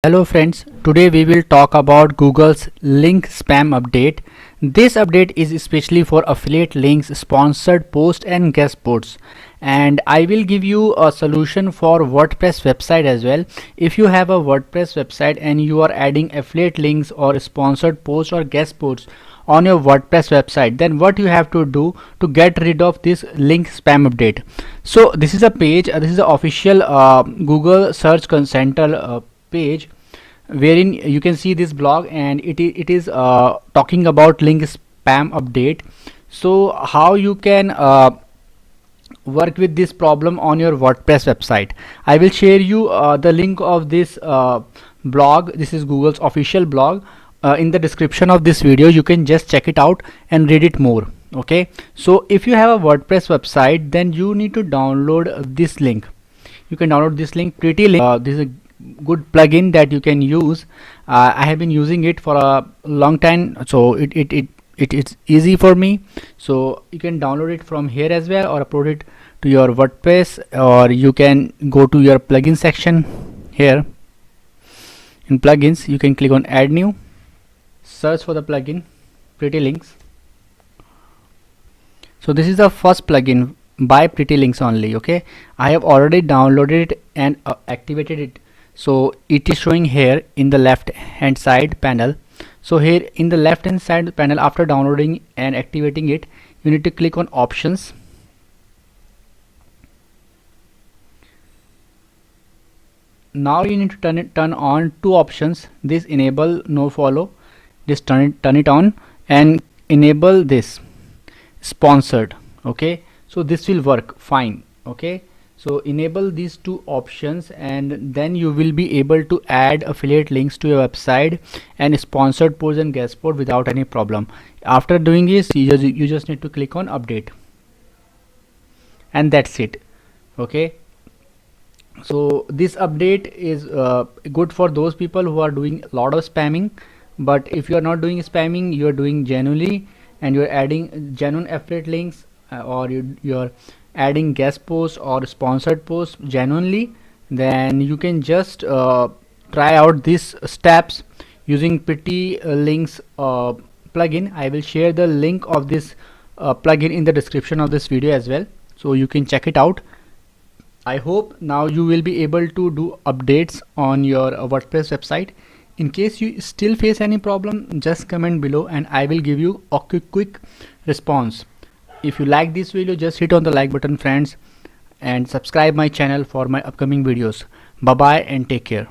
Hello friends, today we will talk about Google's link spam update. This update is especially for affiliate links, sponsored posts and guest posts. And I will give you a solution for WordPress website as well. If you have a WordPress website and you are adding affiliate links or sponsored posts or guest posts on your WordPress website, then what you have to do to get rid of this link spam update. So this is a page, this is the official Google Search Center page wherein you can see this blog, and it is talking about link spam update. So how you can work with this problem on your WordPress website. I will share you the link of this blog. This is Google's official blog. In the description of this video you can just check it out and read it more. Okay, so if you have a WordPress website, then you need to download this link. You can download this link, Pretty Link. This is a good plugin that you can use. I have been using it for a long time, so it's easy for me. So you can download it from here as well, or upload it to your WordPress, or you can go to your plugin section. Here in plugins you can click on add new, search for the plugin Pretty Links. So this is the first plugin by Pretty Links only. Okay, I have already downloaded it and activated it. So it is showing here in the left hand side panel. So here in the left hand side panel, after downloading and activating it, you need to click on options. Now you need to turn on two options, this enable no follow, just turn it on, and enable this sponsored. Okay, so this will work fine. Okay, so enable these two options, and then you will be able to add affiliate links to your website and sponsored posts and guest posts without any problem. After doing this, you just need to click on update, and that's it. Okay, so this update is good for those people who are doing a lot of spamming. But if you are not doing spamming, you are doing genuinely, and you are adding genuine affiliate links, or you're adding guest posts or sponsored posts genuinely, then you can just try out these steps using Pretty Links plugin. I will share the link of this plugin in the description of this video as well, so you can check it out. I hope now you will be able to do updates on your WordPress website. In case you still face any problem, just comment below and I will give you a quick response. If you like this video, just hit on the like button friends, and subscribe my channel for my upcoming videos. Bye bye and take care.